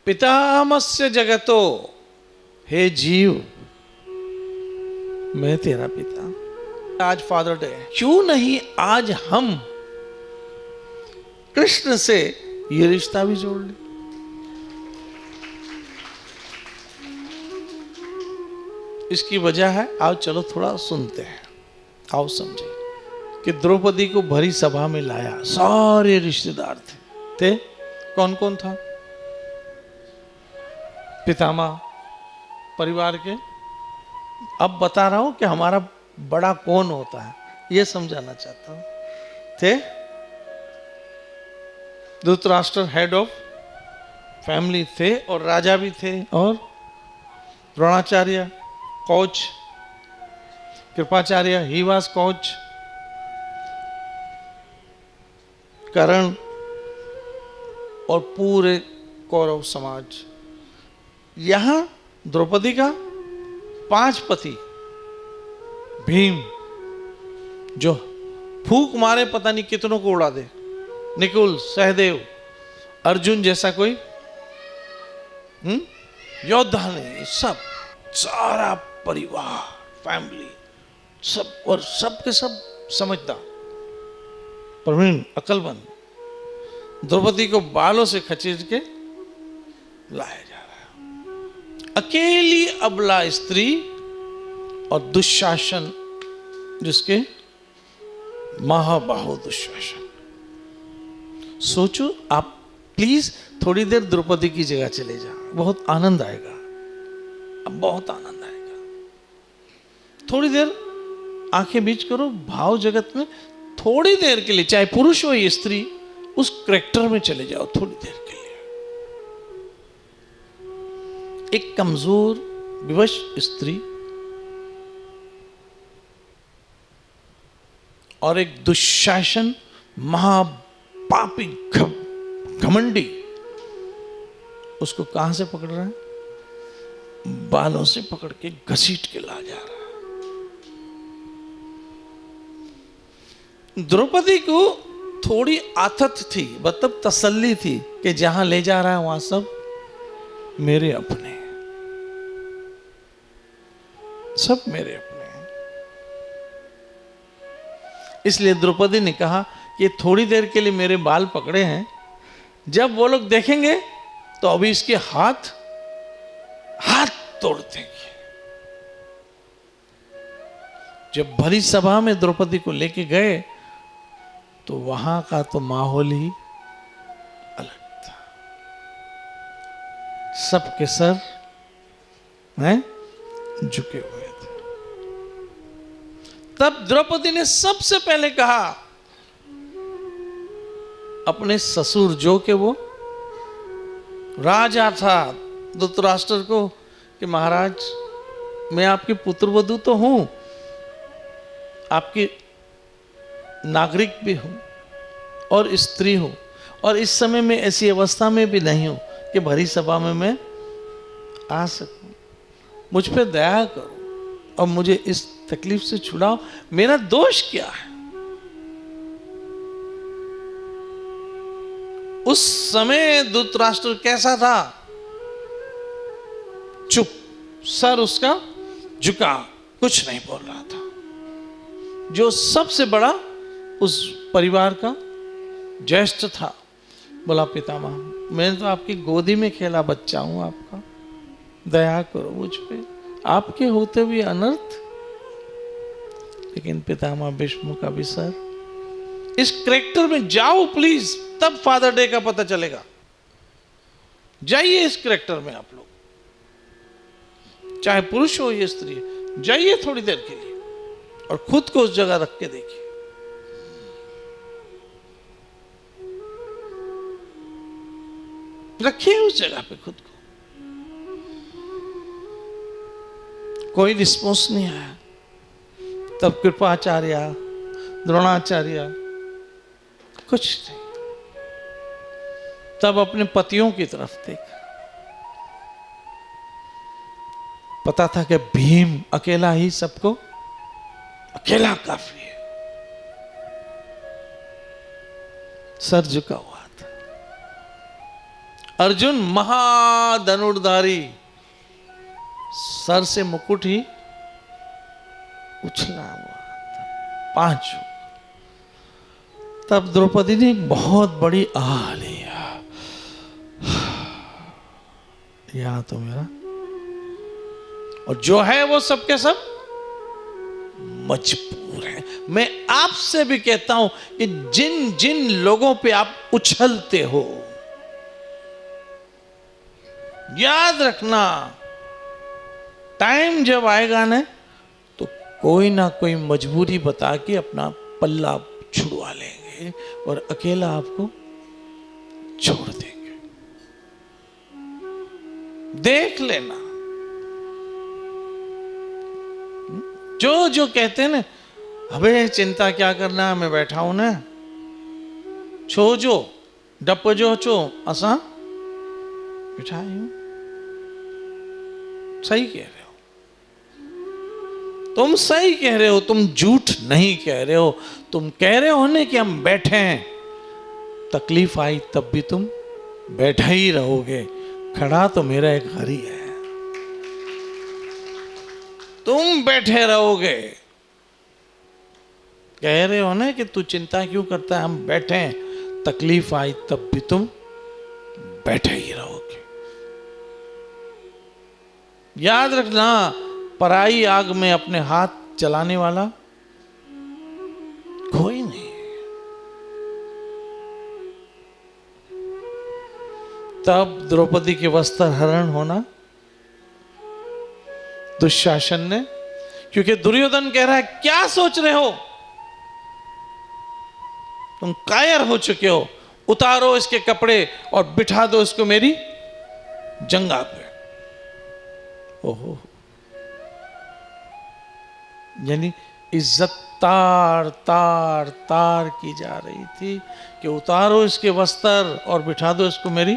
पितामस्य जगतो, हे जीव मैं तेरा पिता। आज फादर डे, क्यों नहीं आज हम कृष्ण से ये रिश्ता भी जोड़ लें। इसकी वजह है, आओ चलो थोड़ा सुनते हैं, आओ समझे कि द्रौपदी को भरी सभा में लाया, सारे रिश्तेदार थे कौन कौन था? पितामह परिवार के। अब बता रहा हूं कि हमारा बड़ा कौन होता है, यह समझाना चाहता हूं। थे धृतराष्ट्र, हेड ऑफ फैमिली थे, और राजा भी थे, और Dronacharya coach, Kripacharya he was coach, Karna, और पूरे कौरव समाज। यहां द्रौपदी का 5 पति, भीम जो फूंक मारे पता नहीं कितनों को उड़ा दे, निकुल, सहदेव, अर्जुन जैसा कोई योद्धा नहीं, सब सारा परिवार, फैमिली, सब, और सब के सब समझदार, प्रवीण, अकलमंद। द्रौपदी को बालों से खींच के लाया जा रहा है, अकेली अबला स्त्री, और दुशासन जिसके महाबाहु दुशासन। सोचो आप, प्लीज थोड़ी देर द्रौपदी की जगह चले जाओ, बहुत आनंद आएगा, अब बहुत आनंद आएगा। थोड़ी देर आंखें बीच करो, भाव जगत में थोड़ी देर के लिए, चाहे पुरुष हो या स्त्री, उस कैरेक्टर में चले जाओ थोड़ी देर के लिए। एक कमजोर विवश स्त्री और एक दुशासन महापापी घमंडी, उसको कहां से पकड़ रहा है? बालों से पकड़ के घसीट के ला जा रहा है। द्रौपदी को थोड़ी आथत थी, मतलब तसल्ली थी कि जहां ले जा रहा है वहां सब मेरे अपने, सब मेरे अपने हैं। इसलिए द्रौपदी ने कहा कि थोड़ी देर के लिए मेरे बाल पकड़े हैं, जब वो लोग देखेंगे तो अभी इसके हाथ तोड़ देंगे। जब भरी सभा में द्रौपदी को लेके गए तो वहां का तो माहौल ही अलग था। सबके सर हैं झुके हुए थे। तब द्रौपदी ने सबसे पहले कहा अपने ससुर, जो कि वो राजा था, धृतराष्ट्र को, कि महाराज मैं आपकी पुत्रवधू तो हूं, आपकी नागरिक भी हूं और स्त्री हूं, और इस समय में ऐसी अवस्था में भी नहीं हूं कि भरी सभा में मैं आ सकूं। मुझ पे दया करो और मुझे इस तकलीफ से छुड़ाओ। मेरा दोष क्या है? उस समय धृतराष्ट्र कैसा था? चुप, सर उसका झुका, कुछ नहीं बोल रहा था। जो सबसे बड़ा उस परिवार का ज्येष्ठ था, बोला पितामह मैं तो आपकी गोदी में खेला बच्चा हूं आपका, दया करो मुझ पे, आपके होते हुए अनर्थ। लेकिन पितामह भीष्म का भी सर, इस कैरेक्टर में जाओ प्लीज, तब फादर डे का पता चलेगा। जाइए इस कैरेक्टर में आप लोग, चाहे पुरुष हो या स्त्री, जाइए थोड़ी देर के लिए और खुद को उस जगह रख के देखिए। रखिए उस जगह पे खुद को। कोई रिस्पॉन्स नहीं आया। तब कृपाचार्य, द्रोणाचार्य, कुछ नहीं। तब अपने पतियों की तरफ देखा। पता था कि भीम अकेला ही सबको, अकेला काफी है। सर झुका हुआ था। अर्जुन महाधनुर्धारी, सर से मुकुट ही उछला हुआ था, 5 युग। तब द्रौपदी ने एक बहुत बड़ी आह लिया, यहां तो मेरा, और जो है वो सब के सब मजबूर है। मैं आपसे भी कहता हूं कि जिन जिन लोगों पे आप उछलते हो, याद रखना टाइम जब आएगा ना तो कोई ना कोई मजबूरी बता के अपना पल्ला छुड़वा लेंगे और अकेला आपको छोड़ देंगे। देख लेना, जो जो कहते हैं ना, अबे चिंता क्या करना है, मैं बैठा हूं ना, छो जो डप जो चो असा बिठाए हूं। सही कह रहे हो, तुम सही कह रहे हो, तुम झूठ नहीं कह रहे हो। तुम कह रहे हो ना कि हम बैठे हैं, तकलीफ आई तब भी तुम बैठे ही रहोगे। खड़ा तो मेरा एक घर ही है, तुम बैठे रहोगे। कह रहे हो ना कि तू चिंता क्यों करता है, हम बैठे हैं, तकलीफ आई तब भी तुम बैठे ही रहोगे। याद रखना, पराई आग में अपने हाथ जलाने वाला कोई नहीं। तब द्रौपदी के वस्त्र हरण होना दुशासन ने, क्योंकि दुर्योधन कह रहा है क्या सोच रहे हो, तुम कायर हो चुके हो, उतारो इसके कपड़े और बिठा दो इसको मेरी जंगा पे। ओहो, यानी इज्जत तार तार तार की जा रही थी कि उतारो इसके वस्त्र और बिठा दो इसको मेरी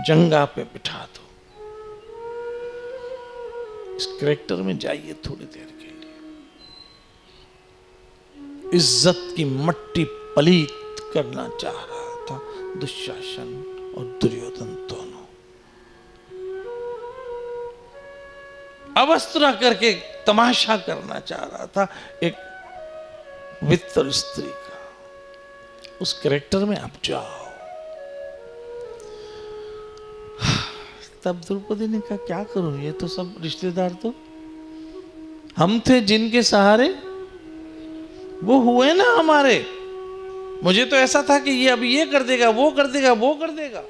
जंगा पे बिठा दो। इस कैरेक्टर में जाइए थोड़ी देर के लिए। इज्जत की मट्टी पलीत करना चाह रहा था दुशासन और दुर्योधन दोनों। अवस्त्र करके तमाशा करना चाह रहा था एक पवित्र स्त्री का। उस कैरेक्टर में आप जाओ। तब द्रौपदी ने कहा क्या करूं, ये तो सब रिश्तेदार तो हम थे जिनके सहारे वो हुए ना हमारे। मुझे तो ऐसा था कि ये अभी ये कर देगा, वो कर देगा, वो कर देगा,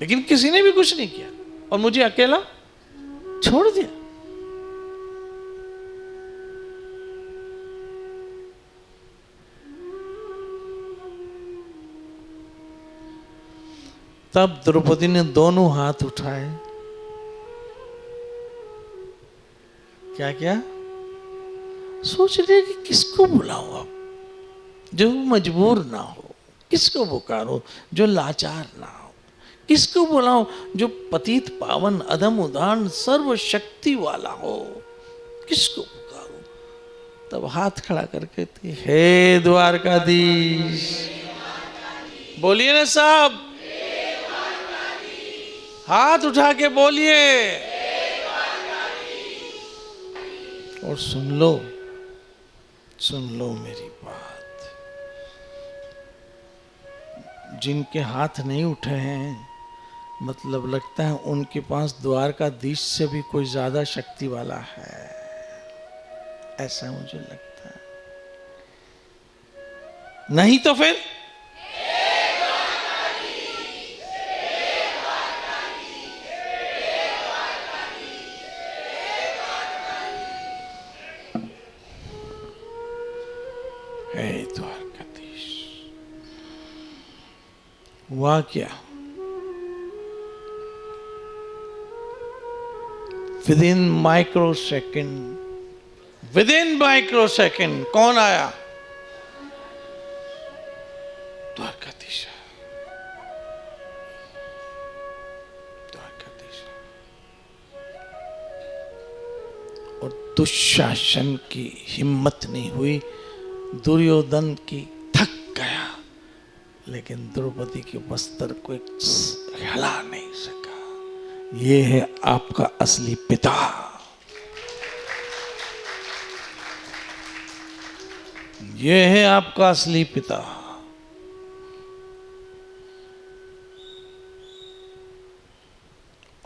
लेकिन किसी ने भी कुछ नहीं किया और मुझे अकेला छोड़ दिया। तब द्रौपदी ने दोनों हाथ उठाए। क्या क्या सोच रहे कि किसको बुलाऊं अब जो मजबूर ना हो, किसको पुकारो जो लाचार ना हो, किसको बुलाऊं जो पतित पावन अधम उदाहरण सर्वशक्ति वाला हो, किसको पुकारूं। तब हाथ खड़ा करके थे, हे द्वारकाधीश, बोलिए ना साहब, हाथ उठा के बोलिए और सुन लो मेरी बात। जिनके हाथ नहीं उठे हैं, मतलब लगता है उनके पास द्वारकाधीश से भी कोई ज्यादा शक्ति वाला है, ऐसा मुझे लगता है। नहीं तो फिर द्वारकाधीश। हुआ क्या, विदिन माइक्रोसेकंड कौन आया, द्वारकाधीश। और दुशासन की हिम्मत नहीं हुई, दुर्योधन की थक गया, लेकिन द्रौपदी के वस्त्र को एक हिला नहीं सका। ये है आपका असली पिता। ये है आपका असली पिता।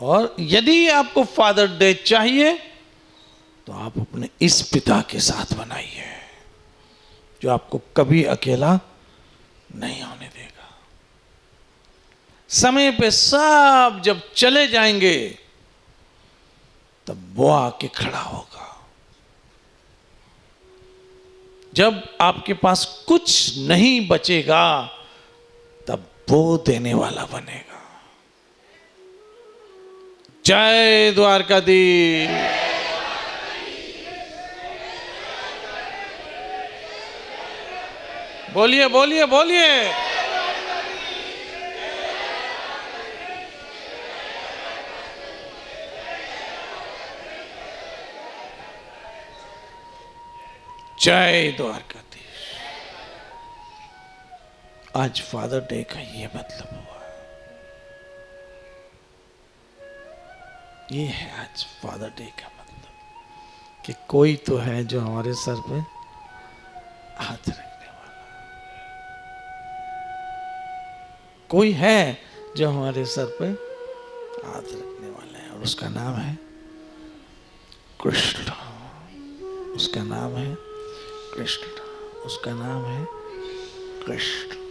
और यदि आपको फादर डे चाहिए तो आप अपने इस पिता के साथ बनाइए, जो आपको कभी अकेला नहीं होने देगा। समय पे सब जब चले जाएंगे तब वो आके खड़ा होगा। जब आपके पास कुछ नहीं बचेगा तब वो देने वाला बनेगा। जय द्वारकाधीश। बोलिए बोलिए बोलिए। जय द्वारकाधीश। आज फादर डे का ये मतलब हुआ। ये है आज फादर डे का मतलब कि कोई तो है जो हमारे सर पे हाथ रखने वाला। कोई है जो हमारे सर पे हाथ रखने वाला है, और उसका नाम है कृष्ण। उसका नाम है कृष्ण। उसका नाम है कृष्ण।